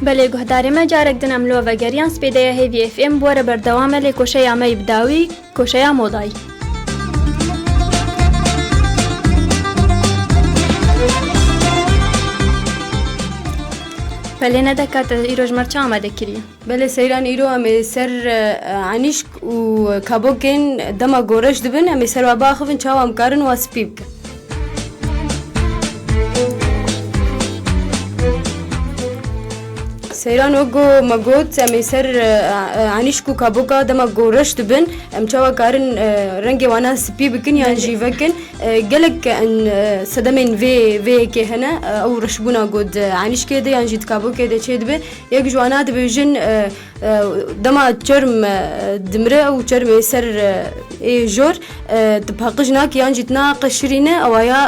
بەڵێ گوهدارێمە جارێک دنە مرۆڤە گەریان سپێدەیە هێوی FM بۆرە بەردەوامە لێ کۆشەی ئامەی بداوی کۆشەیا مۆدای. بەڵێ نەدەکاتە ئیرۆژمەرچە ئامادەکردی. بەڵێ سەیران ئیرۆ ئەمێ سەر عەنیشک و کابۆکێن دەما گۆرەش دبن ئەمێ سەروا باخبن چاوام کارن وا سپی بکەن. سەیران وەگۆ مەگۆت ئەمێ سەر عەنیشک و کابۆکا دەما گۆرەش دبن ئەم چاوا کارن ڕەنگێ وانە سپی بکن یان ژیڤەکن gelek sedemên vêyekê hene ew rişbûna got عەنیشkê de yan jî kabokê de çê dibe yek ji wana dibêjin dema çerm dimre ew çermê ser ê jor dipaqij nakî yan jî naqeşirîne ewaya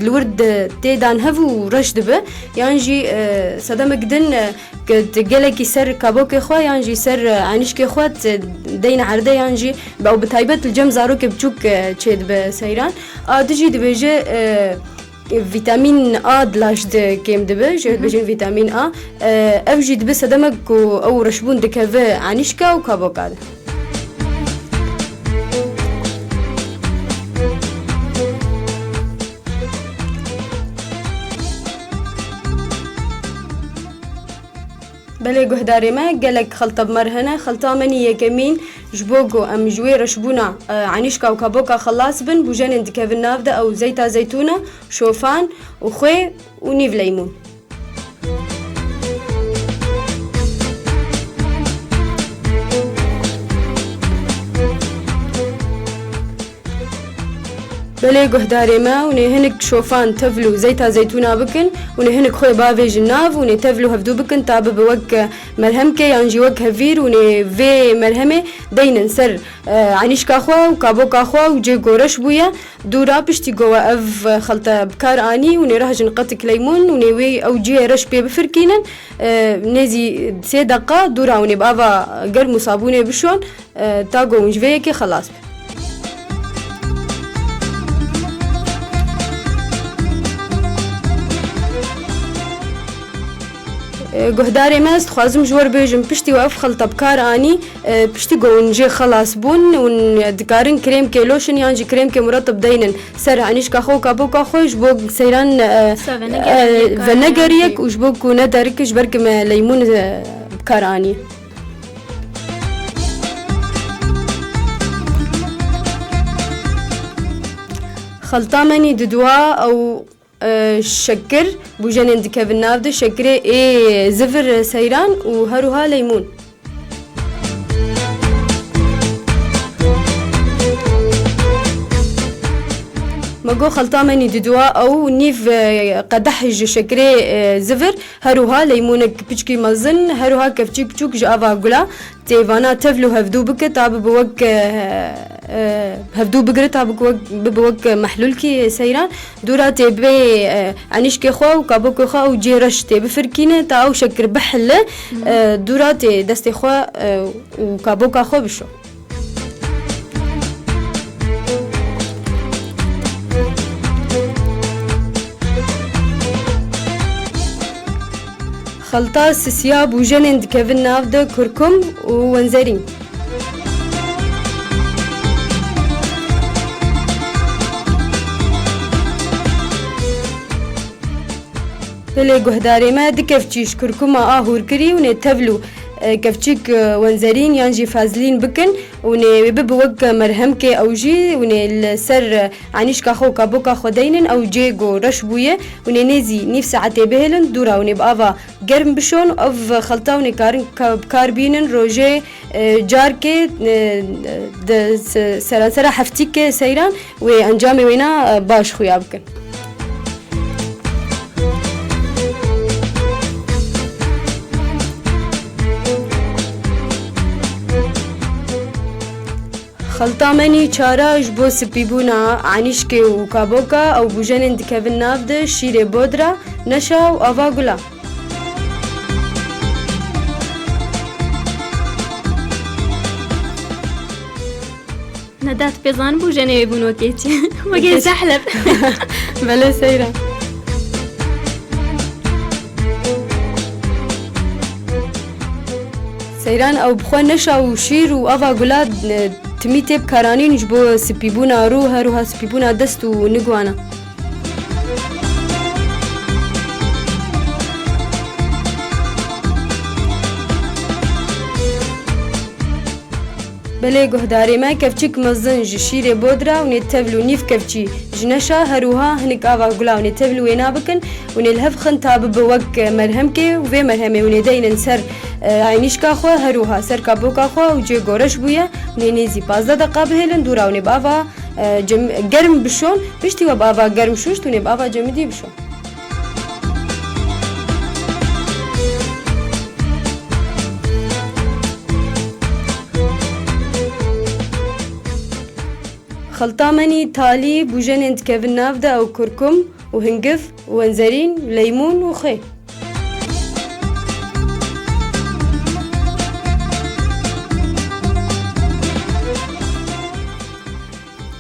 li wir têdan hev û reş dibe yan jî sedemek din gelekî ser kabokê xwe yan jî ser عەنیشkê xwe deyne erde yan jî ew bi taybet li cem zarokê biçûk çê dibe seyran dijî dibêje vîtamîn A dilaj kêm dibe jê dibêjin vîtamîn A ev jî dibe sedemek ku ew reşbûn dikeve عەنیشka û kaboka de. بەڵێ گوهدارێ me gelek xelta bimer hene xelta menî yekemîn ji bo ku em ji wê reşbûna عەنیشka û kaboka xelas bin bûjenên dikevin nav de ew zeyta zeytûna şofan û xwê û nîv leymûn. بەڵێ گوهدارێ me hûnê hinek şofan tevl û zeyta zeytûna bikin hûnê hinek xwe bavêjin nav hûnê tevl û hevdû bikin ta bibe wek merhemkê yan jî wek hevîr hûnê vê merhemê deynin ser عەنیشka xwe û kaboka xwe û cê goreş bûye dûra piştî gowe ev xelta bikar anî hûnê rehjin qetik leymûn hûnê wê ew ciyê reş pê bifirkînin nêzî 3 deqa dûra hûnê bi ava germ û sabûnê bişon ta got hûn ji vê yekê xelas bin. گوهدارێ me ez dixwazim ji we bêjim piştî ev xelta bikar anî piştî got hûn jê xelas bûn hûn dikarin krêmkê loşin yan jî krêmkê muretib deynin ser عەنیشka xwe û kaboka xwe ji bo seyran venegeriyek û ji bo ku nederike ji ber ku me leymûn bikar anî. xelta menî diduwa ew şekir bûjenên dikevin nav de şekirê ê zivir seyran û herûha leymûn. مەگۆ xelta menî diduwa ew nîv qedeh ji şekirê zivir herûha leymûnek piçkî mezin herûha kevçî biçûk ji ava gula têvana tevl û hevdû bike ta bibe wek hevdû bigire ta bibe wek mehlûlkî seyran dûra tê bê عەنیشkê xwe û kabokê xwe û cê reş tê bifirkîne ta ew şekir bihile dûra tê destê xwe û kaboka xwe bişo. xelta sisiya bûjenên dikevin nav de kurkum û wenzerîn. Bêlê guhdarê me dikevçî ji kurkuma a hûrkirî hûnê tevl û kevçîk wenzerîn yan jî fazlîn bikin hûnê bibe wek merhemkê ew jî hûnê li ser عەنیشka xwe û kaboka xwe deynin ew cê got reş bûye hûnê nêzî nîv saetê bihêlin dûra hûnê bi ava germ bişon ev xelta hûnê karin bikar bînin rojê carkê seransera heftîkê seyran wê encamê wêna baş xuya bikin. xelta menî çara ji bo spîbûna عەنیشkê û kaboka ew bûjenên dikevin nav de şîrê bodra neşa û ava gula. ندات بيزان بوجني بنوكيتي وقيت سحلب بلا سيرة سیران او بخوا نشا و شیر و آوا گلاد تمی تیب کارانینش بو سپیبونا رو هروها سپیبونا دست و نگوانا بله گهداری ما کفچیک مزن جشیر بودرا و نتبلو نیف کفچی جنشا هروها هنک آوا گلا و نتبلو وینا بکن و نلهف خن تاب بوق مرهم که و مرهمه و ندین سر عینیش کا خو هروها سر کابو کا خو و جه گورش بویا و نيزي 15 دقیقه بهلن دورا و نباوا گرم بشون پشتی و باوا گرم شوش تو نباوا جمدی بشون خلطة مني تالي بوجن انت كيفن نافدا او كركم وهنقف وانزرين ليمون وخي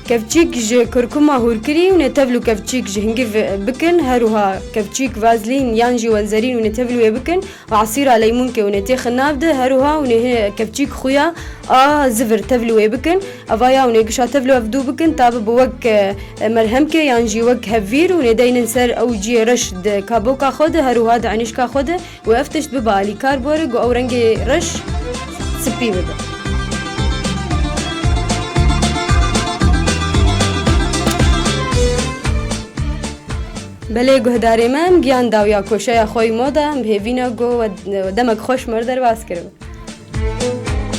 كفچيك ج كركم هوركري ونتبلو كفچيك ج هنقف بكن هروها كفچيك فازلين يانجي وانزرين ونتبلو بكن وعصير ليمون كي ونتيخ نافدا هروها ونه كفچيك خويا زفر تبلو بكن افايا ونيقشا تبلو افدو بكن تاب بوك مرهم كي يانجي وك هفير وندين نسر او جي رشد كابوكا خود هروها دعنيشكا خود وافتشت ببالي كاربورق او رنجي رش سبي بدا بله گهداری من گیان داویا کوشه خوی مودا بهوینا گو و دمک خوش مردر باز کرد